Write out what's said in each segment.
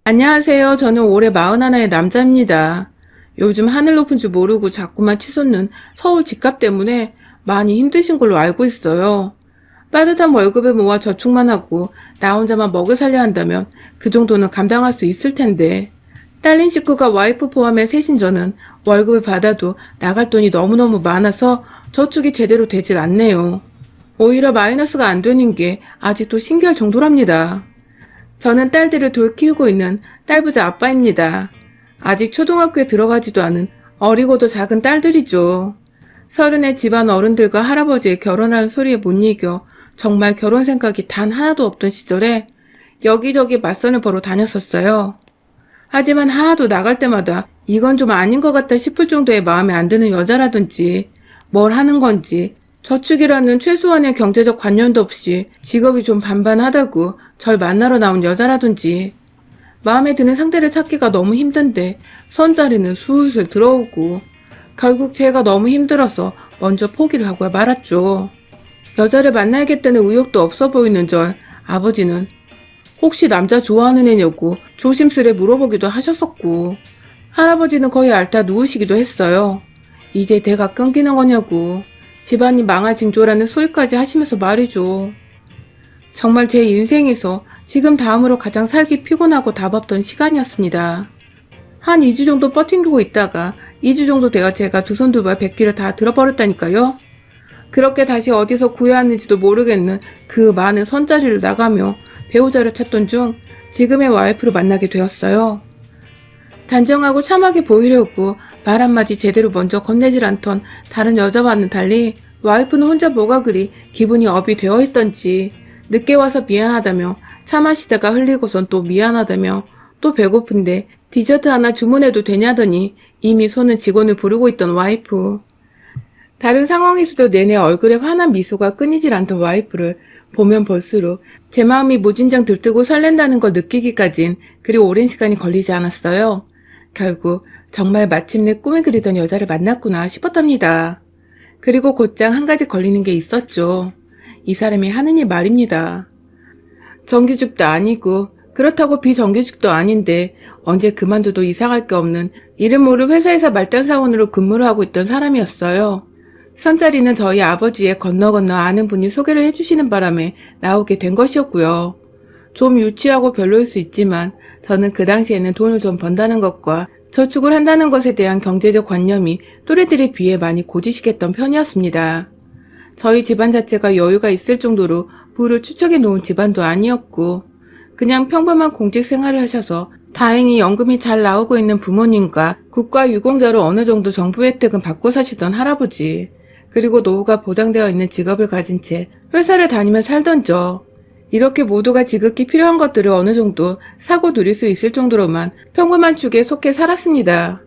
안녕하세요. 저는 올해 41의 남자입니다. 요즘 하늘 높은 줄 모르고 자꾸만 치솟는 서울 집값 때문에 많이 힘드신 걸로 알고 있어요. 빠듯한 월급을 모아 저축만 하고 나 혼자만 먹여 살려 한다면 그 정도는 감당할 수 있을 텐데 딸린 식구가 와이프 포함해 셋인 저는 월급을 받아도 나갈 돈이 너무너무 많아서 저축이 제대로 되질 않네요. 오히려 마이너스가 안 되는 게 아직도 신기할 정도랍니다. 저는 딸들을 돌 키우고 있는 딸부자 아빠입니다. 아직 초등학교에 들어가지도 않은 어리고도 작은 딸들이죠. 서른의 집안 어른들과 할아버지의 결혼하는 소리에 못 이겨 정말 결혼 생각이 단 하나도 없던 시절에 여기저기 맞선을 보러 다녔었어요. 하지만 하나도 나갈 때마다 이건 좀 아닌 것 같다 싶을 정도의 마음에 안 드는 여자라든지 뭘 하는 건지 저축이라는 최소한의 경제적 관념도 없이 직업이 좀 반반하다고 절 만나러 나온 여자라든지 마음에 드는 상대를 찾기가 너무 힘든데 선자리는 술술 들어오고 결국 제가 너무 힘들어서 먼저 포기를 하고 말았죠. 여자를 만나야겠다는 의욕도 없어 보이는 절 아버지는 혹시 남자 좋아하는 애냐고 조심스레 물어보기도 하셨었고 할아버지는 거의 앓다 누우시기도 했어요. 이제 대가 끊기는 거냐고 집안이 망할 징조라는 소리까지 하시면서 말이죠. 정말 제 인생에서 지금 다음으로 가장 살기 피곤하고 답 없던 시간이었습니다. 한 2주 정도 버팅기고 있다가 2주 정도 돼가 제가 두 손 두 발 100기를 다 들어버렸다니까요. 그렇게 다시 어디서 구해야 하는지도 모르겠는 그 많은 선자리를 나가며 배우자를 찾던 중 지금의 와이프를 만나게 되었어요. 단정하고 참하게 보이려고 말 한마디 제대로 먼저 건네질 않던 다른 여자와는 달리 와이프는 혼자 뭐가 그리 기분이 업이 되어 있던지 늦게 와서 미안하다며 차 마시다가 흘리고선 또 미안하다며 또 배고픈데 디저트 하나 주문해도 되냐더니 이미 손은 직원을 부르고 있던 와이프. 다른 상황에서도 내내 얼굴에 환한 미소가 끊이질 않던 와이프를 보면 볼수록 제 마음이 무진장 들뜨고 설렌다는 걸 느끼기까진 그리 오랜 시간이 걸리지 않았어요. 결국 정말 마침내 꿈에 그리던 여자를 만났구나 싶었답니다. 그리고 곧장 한 가지 걸리는 게 있었죠. 이 사람이 하는 일 말입니다. 정규직도 아니고 그렇다고 비정규직도 아닌데 언제 그만둬도 이상할 게 없는 이름 모를 회사에서 말단사원으로 근무를 하고 있던 사람이었어요. 선자리는 저희 아버지의 건너 아는 분이 소개를 해주시는 바람에 나오게 된 것이었고요. 좀 유치하고 별로일 수 있지만 저는 그 당시에는 돈을 좀 번다는 것과 저축을 한다는 것에 대한 경제적 관념이 또래들에 비해 많이 고지식했던 편이었습니다. 저희 집안 자체가 여유가 있을 정도로 부를 축적해 놓은 집안도 아니었고 그냥 평범한 공직 생활을 하셔서 다행히 연금이 잘 나오고 있는 부모님과 국가유공자로 어느 정도 정부 혜택은 받고 사시던 할아버지 그리고 노후가 보장되어 있는 직업을 가진 채 회사를 다니며 살던 저 이렇게 모두가 지극히 필요한 것들을 어느 정도 사고 누릴 수 있을 정도로만 평범한 축에 속해 살았습니다.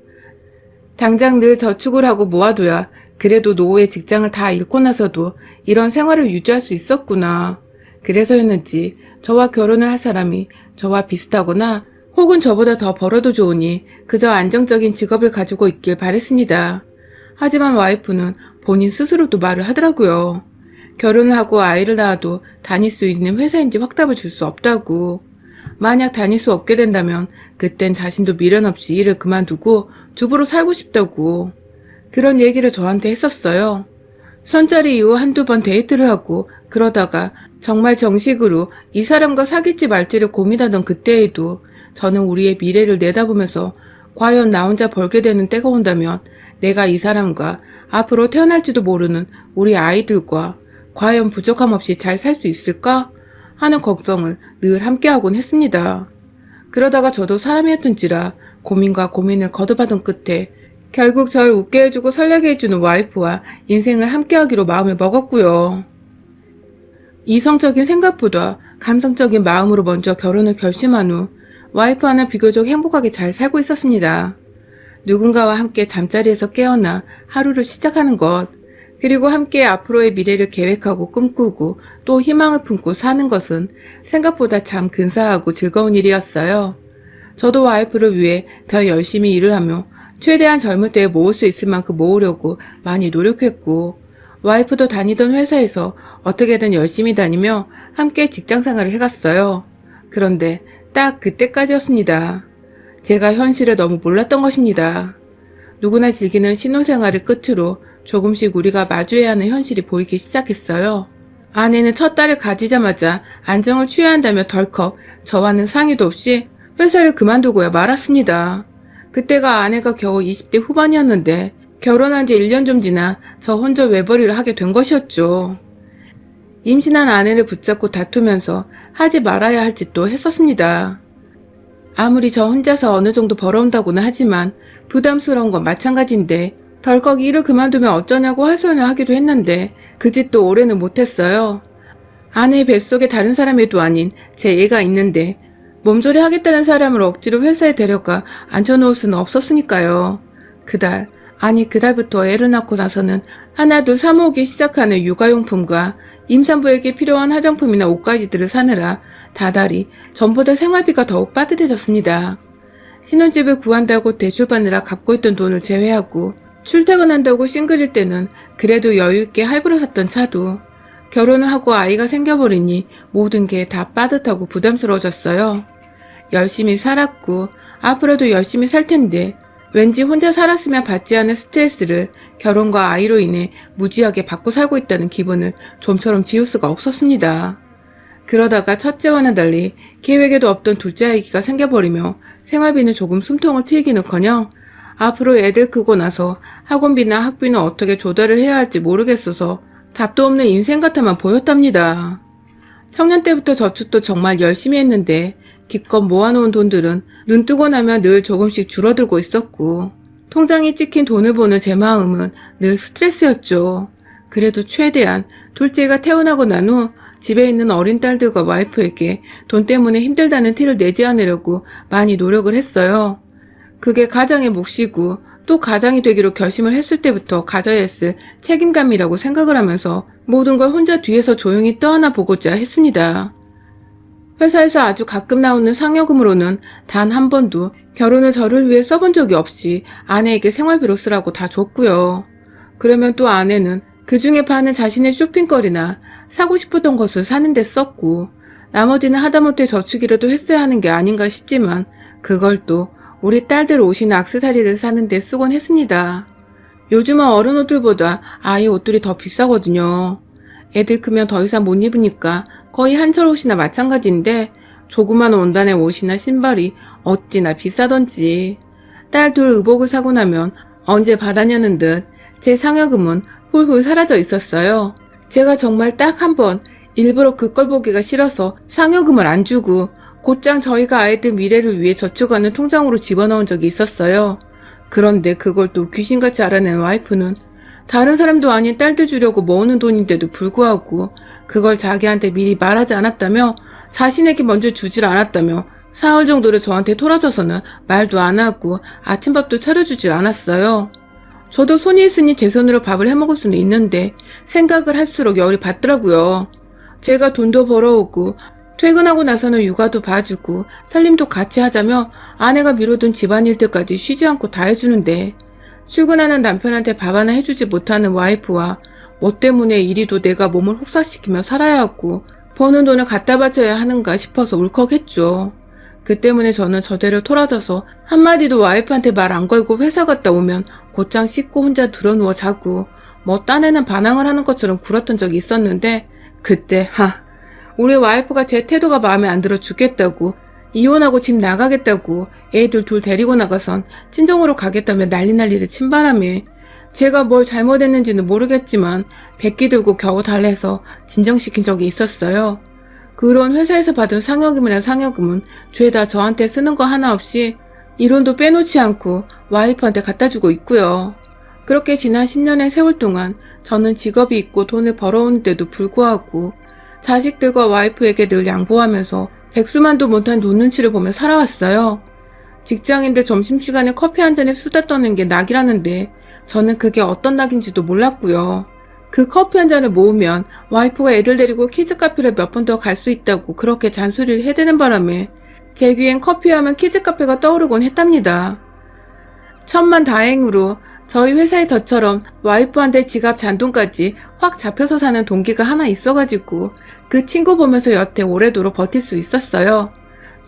당장 늘 저축을 하고 모아둬야 그래도 노후에 직장을 다 잃고 나서도 이런 생활을 유지할 수 있었구나. 그래서였는지 저와 결혼을 할 사람이 저와 비슷하거나 혹은 저보다 더 벌어도 좋으니 그저 안정적인 직업을 가지고 있길 바랬습니다. 하지만 와이프는 본인 스스로도 말을 하더라고요. 결혼을 하고 아이를 낳아도 다닐 수 있는 회사인지 확답을 줄 수 없다고. 만약 다닐 수 없게 된다면 그땐 자신도 미련 없이 일을 그만두고 주부로 살고 싶다고. 그런 얘기를 저한테 했었어요. 선자리 이후 한두 번 데이트를 하고 그러다가 정말 정식으로 이 사람과 사귈지 말지를 고민하던 그때에도 저는 우리의 미래를 내다보면서 과연 나 혼자 벌게 되는 때가 온다면 내가 이 사람과 앞으로 태어날지도 모르는 우리 아이들과 과연 부족함 없이 잘 살 수 있을까? 하는 걱정을 늘 함께하곤 했습니다. 그러다가 저도 사람이었던지라 고민과 고민을 거듭하던 끝에 결국 절 웃게 해주고 설레게 해주는 와이프와 인생을 함께하기로 마음을 먹었고요. 이성적인 생각보다 감성적인 마음으로 먼저 결혼을 결심한 후 와이프와는 비교적 행복하게 잘 살고 있었습니다. 누군가와 함께 잠자리에서 깨어나 하루를 시작하는 것, 그리고 함께 앞으로의 미래를 계획하고 꿈꾸고 또 희망을 품고 사는 것은 생각보다 참 근사하고 즐거운 일이었어요. 저도 와이프를 위해 더 열심히 일을 하며 최대한 젊을 때에 모을 수 있을 만큼 모으려고 많이 노력했고 와이프도 다니던 회사에서 어떻게든 열심히 다니며 함께 직장 생활을 해갔어요. 그런데 딱 그때까지였습니다. 제가 현실을 너무 몰랐던 것입니다. 누구나 즐기는 신혼생활을 끝으로 조금씩 우리가 마주해야 하는 현실이 보이기 시작했어요. 아내는 첫 딸을 가지자마자 안정을 취해야 한다며 덜컥 저와는 상의도 없이 회사를 그만두고야 말았습니다. 그때가 아내가 겨우 20대 후반이었는데 결혼한 지 1년 좀 지나 저 혼자 외벌이를 하게 된 것이었죠. 임신한 아내를 붙잡고 다투면서 하지 말아야 할 짓도 했었습니다. 아무리 저 혼자서 어느 정도 벌어온다고는 하지만 부담스러운 건 마찬가지인데 덜컥 일을 그만두면 어쩌냐고 하소연을 하기도 했는데 그 짓도 오래는 못했어요. 아내의 뱃속에 다른 사람애도 아닌 제 애가 있는데 몸조리 하겠다는 사람을 억지로 회사에 데려가 앉혀놓을 수는 없었으니까요. 그달부터 애를 낳고 나서는 하나둘 사모으기 시작하는 육아용품과 임산부에게 필요한 화장품이나 옷가지들을 사느라 다달이 전보다 생활비가 더욱 빠듯해졌습니다. 신혼집을 구한다고 대출받느라 갚고 있던 돈을 제외하고 출퇴근한다고 싱글일 때는 그래도 여유있게 할부로 샀던 차도 결혼을 하고 아이가 생겨버리니 모든 게 다 빠듯하고 부담스러워졌어요. 열심히 살았고 앞으로도 열심히 살 텐데 왠지 혼자 살았으면 받지 않을 스트레스를 결혼과 아이로 인해 무지하게 받고 살고 있다는 기분을 좀처럼 지울 수가 없었습니다. 그러다가 첫째와는 달리 계획에도 없던 둘째 아기가 생겨버리며 생활비는 조금 숨통을 트이기는커녕 앞으로 애들 크고 나서 학원비나 학비는 어떻게 조달을 해야 할지 모르겠어서 답도 없는 인생 같아만 보였답니다. 청년 때부터 저축도 정말 열심히 했는데 기껏 모아놓은 돈들은 눈 뜨고 나면 늘 조금씩 줄어들고 있었고 통장에 찍힌 돈을 보는 제 마음은 늘 스트레스였죠. 그래도 최대한 둘째가 태어나고 난 후 집에 있는 어린 딸들과 와이프에게 돈 때문에 힘들다는 티를 내지 않으려고 많이 노력을 했어요. 그게 가장의 몫이고 또 가장이 되기로 결심을 했을 때부터 가져야 했을 책임감이라고 생각을 하면서 모든 걸 혼자 뒤에서 조용히 떠안아 보고자 했습니다. 회사에서 아주 가끔 나오는 상여금으로는 단 한 번도 결혼을 저를 위해 써본 적이 없이 아내에게 생활비로 쓰라고 다 줬고요. 그러면 또 아내는 그 중에 반은 자신의 쇼핑거리나 사고 싶었던 것을 사는 데 썼고 나머지는 하다못해 저축이라도 했어야 하는 게 아닌가 싶지만 그걸 또 우리 딸들 옷이나 액세서리를 사는 데 쓰곤 했습니다. 요즘은 어른 옷들보다 아이 옷들이 더 비싸거든요. 애들 크면 더 이상 못 입으니까 거의 한철 옷이나 마찬가지인데 조그만 원단의 옷이나 신발이 어찌나 비싸던지 딸 둘 의복을 사고 나면 언제 받았냐는 듯 제 상여금은 훌훌 사라져 있었어요. 제가 정말 딱 한 번 일부러 그 걸 보기가 싫어서 상여금을 안 주고 곧장 저희가 아이들 미래를 위해 저축하는 통장으로 집어넣은 적이 있었어요. 그런데 그걸 또 귀신같이 알아낸 와이프는 다른 사람도 아닌 딸들 주려고 모으는 돈인데도 불구하고 그걸 자기한테 미리 말하지 않았다며 자신에게 먼저 주질 않았다며 사흘 정도를 저한테 토라져서는 말도 안 하고 아침밥도 차려주질 않았어요. 저도 손이 있으니 제 손으로 밥을 해먹을 수는 있는데 생각을 할수록 열이 받더라고요. 제가 돈도 벌어오고 퇴근하고 나서는 육아도 봐주고 살림도 같이 하자며 아내가 미뤄둔 집안일들까지 쉬지 않고 다 해주는데 출근하는 남편한테 밥 하나 해주지 못하는 와이프와 뭐 때문에 이리도 내가 몸을 혹사시키며 살아야 하고 버는 돈을 갖다 바쳐야 하는가 싶어서 울컥했죠. 그 때문에 저는 저대로 토라져서 한마디도 와이프한테 말 안 걸고 회사 갔다 오면 곧장 씻고 혼자 드러누워 자고 뭐 딴에는 반항을 하는 것처럼 굴었던 적이 있었는데 그때 우리 와이프가 제 태도가 마음에 안 들어 죽겠다고 이혼하고 집 나가겠다고 애들 둘 데리고 나가선 친정으로 가겠다며 난리를 친 바람에 제가 뭘 잘못했는지는 모르겠지만 백기 들고 겨우 달래서 진정시킨 적이 있었어요. 그런 회사에서 받은 상여금은 죄다 저한테 쓰는 거 하나 없이 이론도 빼놓지 않고 와이프한테 갖다 주고 있고요. 그렇게 지난 10년의 세월 동안 저는 직업이 있고 돈을 벌어오는데도 불구하고 자식들과 와이프에게 늘 양보하면서 백수만도 못한 돈 눈치를 보며 살아왔어요. 직장인들 점심시간에 커피 한 잔에 수다 떠는 게 낙이라는데 저는 그게 어떤 낙인지도 몰랐고요. 그 커피 한 잔을 모으면 와이프가 애들 데리고 키즈카페를 몇 번 더 갈 수 있다고 그렇게 잔소리를 해대는 바람에 제 귀엔 커피하면 키즈카페가 떠오르곤 했답니다. 천만다행으로 저희 회사에 저처럼 와이프한테 지갑 잔돈까지 확 잡혀서 사는 동기가 하나 있어가지고 그 친구 보면서 여태 오래도록 버틸 수 있었어요.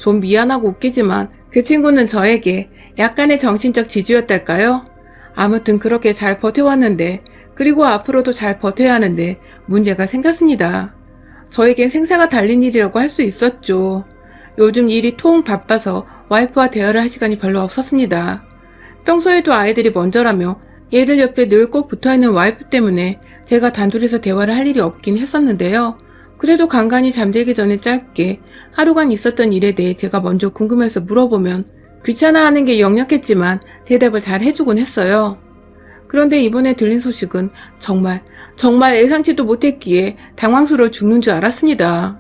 좀 미안하고 웃기지만 그 친구는 저에게 약간의 정신적 지주였달까요? 아무튼 그렇게 잘 버텨왔는데, 그리고 앞으로도 잘 버텨야 하는데 문제가 생겼습니다. 저에겐 생사가 달린 일이라고 할 수 있었죠. 요즘 일이 통 바빠서 와이프와 대화를 할 시간이 별로 없었습니다. 평소에도 아이들이 먼저라며 얘들 옆에 늘 꼭 붙어있는 와이프 때문에 제가 단둘이서 대화를 할 일이 없긴 했었는데요. 그래도 간간히 잠들기 전에 짧게 하루간 있었던 일에 대해 제가 먼저 궁금해서 물어보면 귀찮아하는 게 역력했지만 대답을 잘 해주곤 했어요. 그런데 이번에 들린 소식은 정말 예상치도 못했기에 당황스러워 죽는 줄 알았습니다.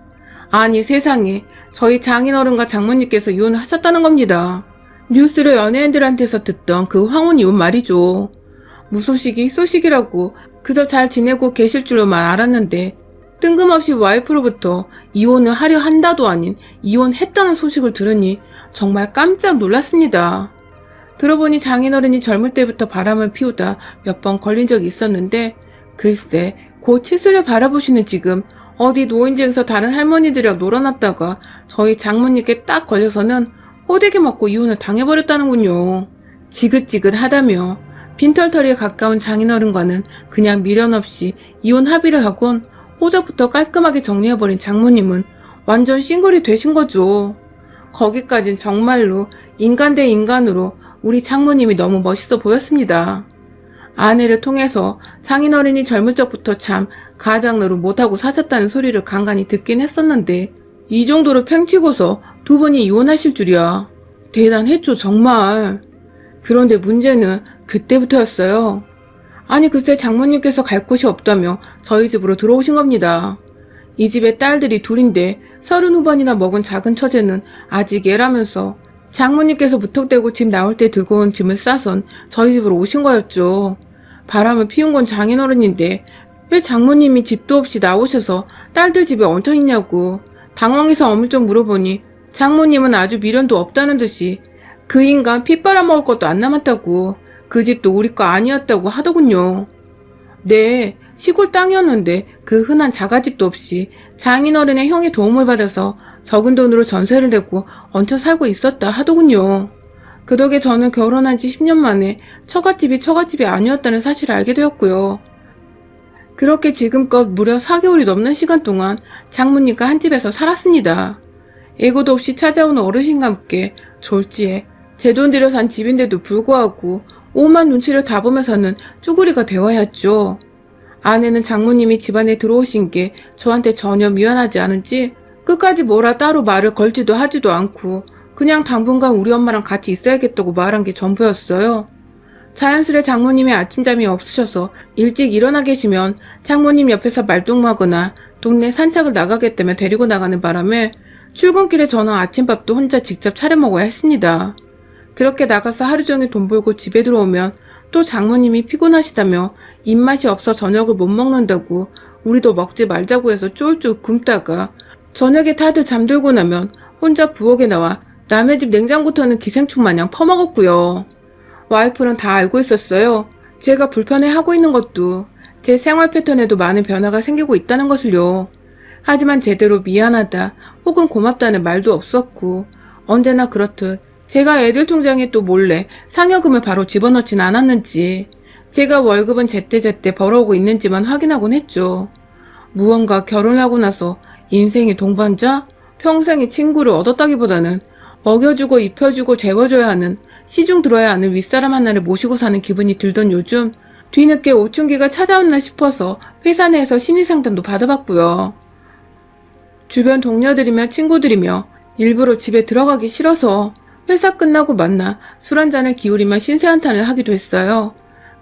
아니 세상에, 저희 장인어른과 장모님께서 이혼을 하셨다는 겁니다. 뉴스로 연예인들한테서 듣던 그 황혼 이혼 말이죠. 무소식이 소식이라고 그저 잘 지내고 계실 줄로만 알았는데 뜬금없이 와이프로부터 이혼을 하려 한다도 아닌 이혼했다는 소식을 들으니 정말 깜짝 놀랐습니다. 들어보니 장인어른이 젊을 때부터 바람을 피우다 몇 번 걸린 적이 있었는데 글쎄 곧 칠순을 바라보시는 지금 어디 노인지에서 다른 할머니들이랑 놀아놨다가 저희 장모님께 딱 걸려서는 호되게 맞고 이혼을 당해버렸다는군요. 지긋지긋하다며 빈털터리에 가까운 장인어른과는 그냥 미련 없이 이혼 합의를 하곤 호적부터 깔끔하게 정리해버린 장모님은 완전 싱글이 되신 거죠. 거기까진 정말로 인간 대 인간으로 우리 장모님이 너무 멋있어 보였습니다. 아내를 통해서 장인어른이 젊을 적부터 참 가장노릇 못하고 사셨다는 소리를 간간히 듣긴 했었는데 이 정도로 팽치고서 두 분이 이혼하실 줄이야. 대단했죠 정말. 그런데 문제는 그때부터였어요. 아니 글쎄 장모님께서 갈 곳이 없다며 저희 집으로 들어오신 겁니다. 이 집에 딸들이 둘인데 30 후반이나 먹은 작은 처제는 아직 애라면서 장모님께서 무턱대고 집 나올 때 들고 온 짐을 싸선 저희 집으로 오신 거였죠. 바람을 피운 건 장인어른인데 왜 장모님이 집도 없이 나오셔서 딸들 집에 얹혀 있냐고 당황해서 어물쩍 물어보니 장모님은 아주 미련도 없다는 듯이 그 인간 피 빨아먹을 것도 안 남았다고 그 집도 우리 거 아니었다고 하더군요. 네, 시골 땅이었는데 그 흔한 자가집도 없이 장인어른의 형의 도움을 받아서 적은 돈으로 전세를 내고 얹혀 살고 있었다 하더군요. 그 덕에 저는 결혼한 지 10년 만에 처갓집이 아니었다는 사실을 알게 되었고요. 그렇게 지금껏 무려 4개월이 넘는 시간 동안 장모님과 한 집에서 살았습니다. 예고도 없이 찾아오는 어르신과 함께 졸지에 제 돈 들여 산 집인데도 불구하고 오만 눈치를 다 보면서는 쭈구리가 되어야 했죠. 아내는 장모님이 집안에 들어오신 게 저한테 전혀 미안하지 않은지 끝까지 뭐라 따로 말을 걸지도 하지도 않고 그냥 당분간 우리 엄마랑 같이 있어야겠다고 말한 게 전부였어요. 자연스레 장모님이 아침잠이 없으셔서 일찍 일어나 계시면 장모님 옆에서 말동무하거나 동네 산책을 나가겠다며 데리고 나가는 바람에 출근길에 저는 아침밥도 혼자 직접 차려 먹어야 했습니다. 그렇게 나가서 하루 종일 돈 벌고 집에 들어오면 또 장모님이 피곤하시다며 입맛이 없어 저녁을 못 먹는다고 우리도 먹지 말자고 해서 쫄쫄 굶다가 저녁에 다들 잠들고 나면 혼자 부엌에 나와 남의 집 냉장고 터는 기생충 마냥 퍼먹었고요. 와이프는 다 알고 있었어요. 제가 불편해하고 있는 것도 제 생활 패턴에도 많은 변화가 생기고 있다는 것을요. 하지만 제대로 미안하다 혹은 고맙다는 말도 없었고 언제나 그렇듯 제가 애들 통장에 또 몰래 상여금을 바로 집어넣진 않았는지 제가 월급은 제때제때 벌어오고 있는지만 확인하곤 했죠. 무언가 결혼하고 나서 인생의 동반자, 평생의 친구를 얻었다기보다는 먹여주고 입혀주고 재워줘야 하는 시중 들어야 하는 윗사람 하나를 모시고 사는 기분이 들던 요즘 뒤늦게 오춘기가 찾아왔나 싶어서 회사 내에서 심리상담도 받아봤고요. 주변 동료들이며 친구들이며 일부러 집에 들어가기 싫어서 회사 끝나고 만나 술 한잔을 기울이며 신세한탄을 하기도 했어요.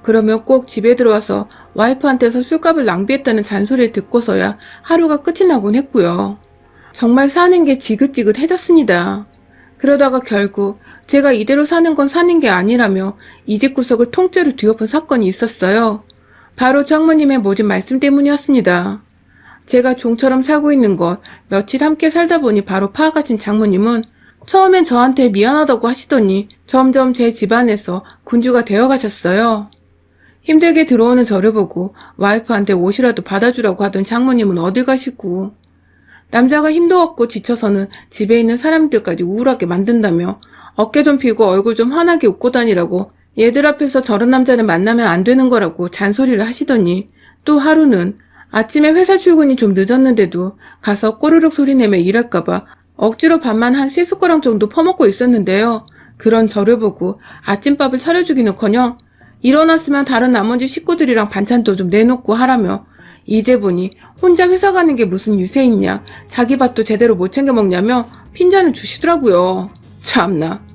그러면 꼭 집에 들어와서 와이프한테서 술값을 낭비했다는 잔소리를 듣고서야 하루가 끝이 나곤 했고요. 정말 사는 게 지긋지긋해졌습니다. 그러다가 결국 제가 이대로 사는 건 사는 게 아니라며 이 집 구석을 통째로 뒤엎은 사건이 있었어요. 바로 장모님의 모진 말씀 때문이었습니다. 제가 종처럼 살고 있는 것 며칠 함께 살다 보니 바로 파악하신 장모님은 처음엔 저한테 미안하다고 하시더니 점점 제 집안에서 군주가 되어가셨어요. 힘들게 들어오는 저를 보고 와이프한테 옷이라도 받아주라고 하던 장모님은 어딜 가시고 남자가 힘도 없고 지쳐서는 집에 있는 사람들까지 우울하게 만든다며 어깨 좀 펴고 얼굴 좀 환하게 웃고 다니라고 얘들 앞에서 저런 남자를 만나면 안 되는 거라고 잔소리를 하시더니 또 하루는 아침에 회사 출근이 좀 늦었는데도 가서 꼬르륵 소리 내며 일할까봐 억지로 밥만 한 3숟가락 정도 퍼먹고 있었는데요. 그런 저를 보고 아침밥을 차려주기는커녕 일어났으면 다른 나머지 식구들이랑 반찬도 좀 내놓고 하라며 이제 보니 혼자 회사 가는 게 무슨 유세 있냐, 자기 밥도 제대로 못 챙겨 먹냐며 핀잔을 주시더라고요. 참나.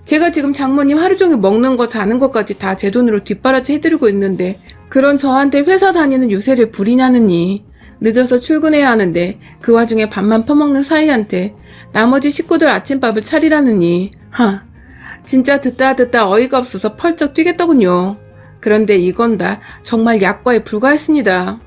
제가 지금 장모님 하루 종일 먹는 거 자는 것까지 다 제 돈으로 뒷바라지 해드리고 있는데 그런 저한테 회사 다니는 유세를 부리냐느니. 늦어서 출근해야 하는데 그 와중에 밥만 퍼먹는 사이한테 나머지 식구들 아침밥을 차리라느니. 진짜 듣다 어이가 없어서 펄쩍 뛰겠더군요. 그런데 이건 다 정말 약과에 불과했습니다.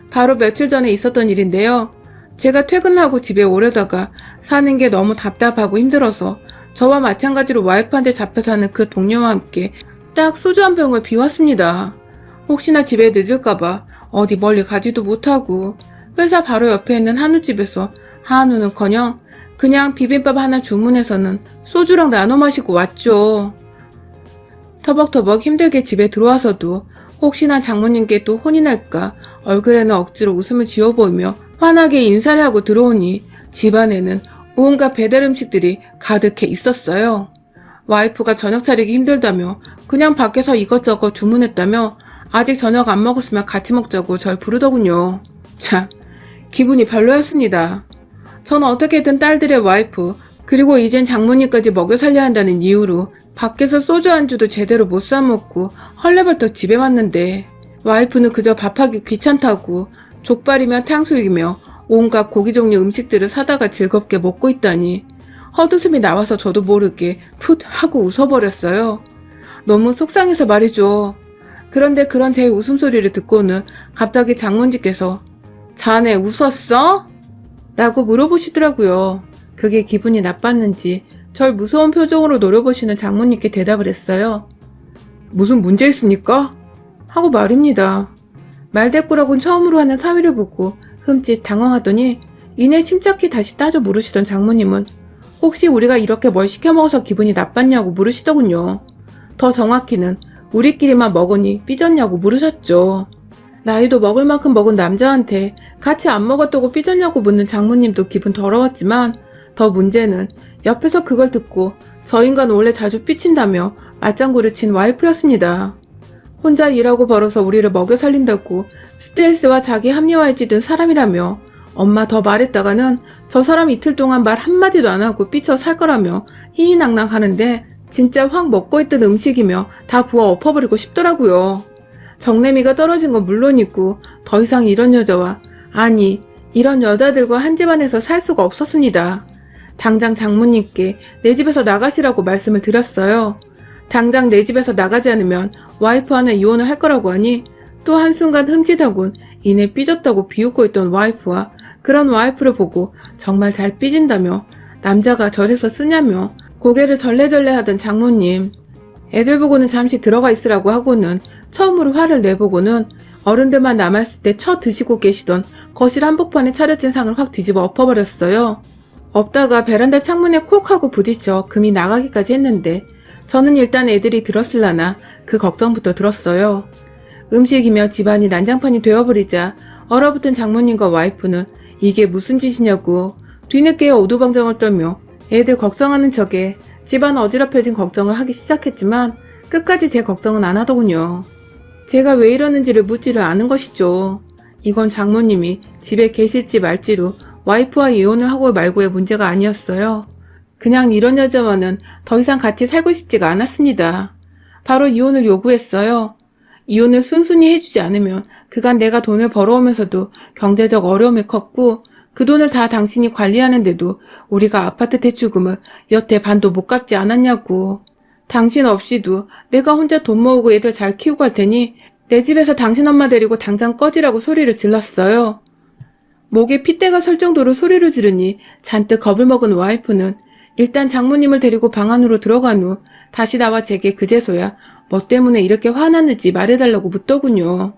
바로 며칠 전에 있었던 일인데요. 제가 퇴근하고 집에 오려다가 사는 게 너무 답답하고 힘들어서 저와 마찬가지로 와이프한테 잡혀 사는 그 동료와 함께 딱 소주 한 병을 비웠습니다. 혹시나 집에 늦을까봐 어디 멀리 가지도 못하고 회사 바로 옆에 있는 한우집에서 한우는커녕 그냥 비빔밥 하나 주문해서는 소주랑 나눠 마시고 왔죠. 터벅터벅 힘들게 집에 들어와서도 혹시나 장모님께 또 혼이 날까 얼굴에는 억지로 웃음을 지어 보이며 환하게 인사를 하고 들어오니 집안에는 온갖 배달 음식들이 가득해 있었어요. 와이프가 저녁 차리기 힘들다며 그냥 밖에서 이것저것 주문했다며 아직 저녁 안 먹었으면 같이 먹자고 절 부르더군요. 참, 기분이 별로였습니다. 전 어떻게든 딸들의 와이프 그리고 이젠 장모님까지 먹여 살려야 한다는 이유로 밖에서 소주 안주도 제대로 못 사먹고 헐레벌떡 집에 왔는데 와이프는 그저 밥하기 귀찮다고 족발이며 탕수육이며 온갖 고기 종류 음식들을 사다가 즐겁게 먹고 있다니 헛웃음이 나와서 저도 모르게 풋 하고 웃어버렸어요. 너무 속상해서 말이죠. 그런데 그런 제 웃음소리를 듣고는 갑자기 장모님께서 자네 웃었어? 라고 물어보시더라고요. 그게 기분이 나빴는지 절 무서운 표정으로 노려보시는 장모님께 대답을 했어요. 무슨 문제 있습니까? 하고 말입니다. 말대꾸라곤 처음으로 하는 사위를 보고 흠칫 당황하더니 이내 침착히 다시 따져 물으시던 장모님은 혹시 우리가 이렇게 뭘 시켜 먹어서 기분이 나빴냐고 물으시더군요. 더 정확히는 우리끼리만 먹으니 삐졌냐고 물으셨죠. 나이도 먹을 만큼 먹은 남자한테 같이 안 먹었다고 삐졌냐고 묻는 장모님도 기분 더러웠지만 더 문제는 옆에서 그걸 듣고 저 인간 원래 자주 삐친다며 맞장구를 친 와이프였습니다. 혼자 일하고 벌어서 우리를 먹여 살린다고 스트레스와 자기 합리화에 찌든 사람이라며 엄마 더 말했다가는 저 사람 이틀 동안 말 한마디도 안 하고 삐쳐 살 거라며 희희낙낙 하는데 진짜 확 먹고 있던 음식이며 다 부어 엎어버리고 싶더라고요. 정내미가 떨어진 건 물론이고 더 이상 이런 여자와 아니 이런 여자들과 한 집안에서 살 수가 없었습니다. 당장 장모님께 내 집에서 나가시라고 말씀을 드렸어요. 당장 내 집에서 나가지 않으면 와이프와는 이혼을 할 거라고 하니 또 한순간 흠칫하곤 이내 삐졌다고 비웃고 있던 와이프와 그런 와이프를 보고 정말 잘 삐진다며 남자가 저래서 쓰냐며 고개를 절레절레 하던 장모님. 애들 보고는 잠시 들어가 있으라고 하고는 처음으로 화를 내보고는 어른들만 남았을 때 드시고 계시던 거실 한복판에 차려진 상을 확 뒤집어 엎어버렸어요. 엎다가 베란다 창문에 콕 하고 부딪혀 금이 나가기까지 했는데 저는 일단 애들이 들었을라나 그 걱정부터 들었어요. 음식이며 집안이 난장판이 되어버리자 얼어붙은 장모님과 와이프는 이게 무슨 짓이냐고 뒤늦게 오두방정을 떨며 애들 걱정하는 척에 집안 어지럽혀진 걱정을 하기 시작했지만 끝까지 제 걱정은 안 하더군요. 제가 왜 이러는지를 묻지를 않은 것이죠. 이건 장모님이 집에 계실지 말지로 와이프와 이혼을 하고 말고의 문제가 아니었어요. 그냥 이런 여자와는 더 이상 같이 살고 싶지가 않았습니다. 바로 이혼을 요구했어요. 이혼을 순순히 해주지 않으면 그간 내가 돈을 벌어오면서도 경제적 어려움이 컸고 그 돈을 다 당신이 관리하는데도 우리가 아파트 대출금을 여태 반도 못 갚지 않았냐고. 당신 없이도 내가 혼자 돈 모으고 애들 잘 키우고 할 테니 내 집에서 당신 엄마 데리고 당장 꺼지라고 소리를 질렀어요. 목에 핏대가 설 정도로 소리를 지르니 잔뜩 겁을 먹은 와이프는 일단 장모님을 데리고 방 안으로 들어간 후 다시 나와 제게 그제서야 뭐 때문에 이렇게 화났는지 말해달라고 묻더군요.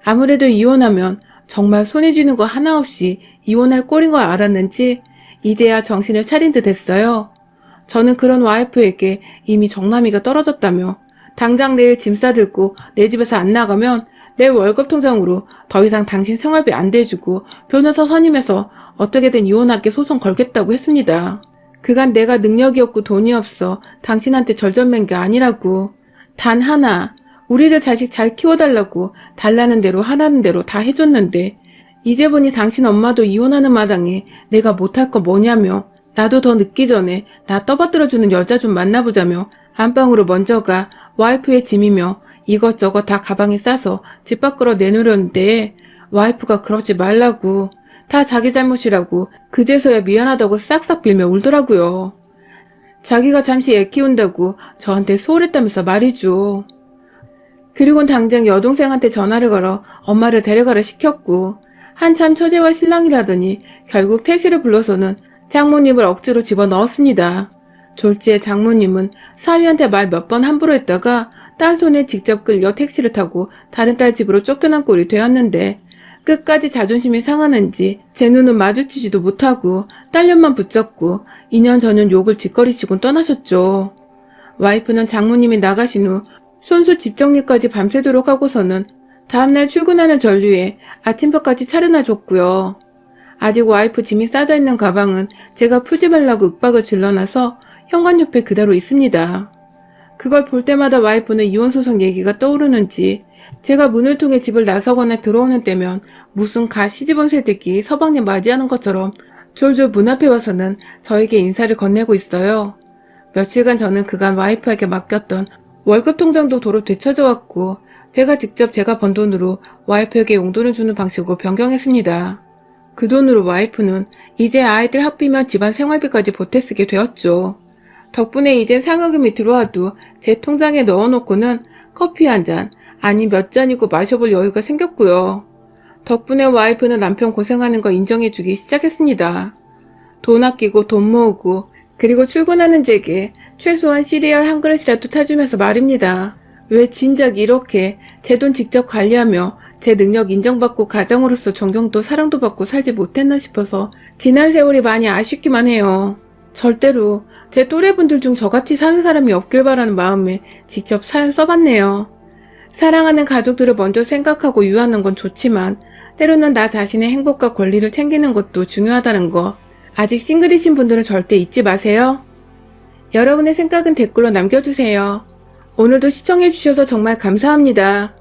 아무래도 이혼하면 정말 손에 쥐는 거 하나 없이 이혼할 꼴인 걸 알았는지 이제야 정신을 차린 듯 했어요. 저는 그런 와이프에게 이미 정남이가 떨어졌다며 당장 내일 짐 싸들고 내 집에서 안 나가면 내 월급 통장으로 더 이상 당신 생활비 안 대주고 변호사 선임해서 어떻게든 이혼하게 소송 걸겠다고 했습니다. 그간 내가 능력이 없고 돈이 없어 당신한테 절절맨 게 아니라고. 단 하나, 우리들 자식 잘 키워달라고 달라는 대로 하라는 대로 다 해줬는데 이제 보니 당신 엄마도 이혼하는 마당에 내가 못할 거 뭐냐며 나도 더 늦기 전에 나 떠받들어주는 여자 좀 만나보자며 안방으로 먼저 가 와이프의 짐이며 이것저것 다 가방에 싸서 집 밖으로 내놓으려는데 와이프가 그러지 말라고 다 자기 잘못이라고 그제서야 미안하다고 싹싹 빌며 울더라고요. 자기가 잠시 애 키운다고 저한테 소홀했다면서 말이죠. 그리곤 당장 여동생한테 전화를 걸어 엄마를 데려가라 시켰고 한참 처제와 신랑이라더니 결국 택시를 불러서는 장모님을 억지로 집어넣었습니다. 졸지에 장모님은 사위한테 말 몇 번 함부로 했다가 딸 손에 직접 끌려 택시를 타고 다른 딸 집으로 쫓겨난 꼴이 되었는데 끝까지 자존심이 상하는지 제 눈은 마주치지도 못하고 딸년만 붙잡고 2년 전은 욕을 짓거리시곤 떠나셨죠. 와이프는 장모님이 나가신 후 손수 집 정리까지 밤새도록 하고서는 다음날 출근하는 전류에 아침밥까지 차려놔 줬고요. 아직 와이프 짐이 싸져 있는 가방은 제가 풀지 말라고 윽박을 질러놔서 현관 옆에 그대로 있습니다. 그걸 볼 때마다 와이프는 이혼소송 얘기가 떠오르는지 제가 문을 통해 집을 나서거나 들어오는 때면 무슨 가 시집온 새들끼 서방님 맞이하는 것처럼 졸졸 문 앞에 와서는 저에게 인사를 건네고 있어요. 며칠간 저는 그간 와이프에게 맡겼던 월급 통장도 도로 되찾아 왔고 제가 직접 제가 번 돈으로 와이프에게 용돈을 주는 방식으로 변경했습니다. 그 돈으로 와이프는 이제 아이들 학비며 집안 생활비까지 보태 쓰게 되었죠. 덕분에 이젠 상여금이 들어와도 제 통장에 넣어놓고는 커피 한 잔, 아니 몇 잔이고 마셔볼 여유가 생겼고요. 덕분에 와이프는 남편 고생하는 거 인정해주기 시작했습니다. 돈 아끼고 돈 모으고 그리고 출근하는 제게 최소한 시리얼 한 그릇이라도 타주면서 말입니다. 왜 진작 이렇게 제 돈 직접 관리하며 제 능력 인정받고 가정으로서 존경도 사랑도 받고 살지 못했나 싶어서 지난 세월이 많이 아쉽기만 해요. 절대로 제 또래분들 중 저같이 사는 사람이 없길 바라는 마음에 직접 사연 써봤네요. 사랑하는 가족들을 먼저 생각하고 유하는 건 좋지만 때로는 나 자신의 행복과 권리를 챙기는 것도 중요하다는 거 아직 싱글이신 분들은 절대 잊지 마세요. 여러분의 생각은 댓글로 남겨주세요. 오늘도 시청해주셔서 정말 감사합니다.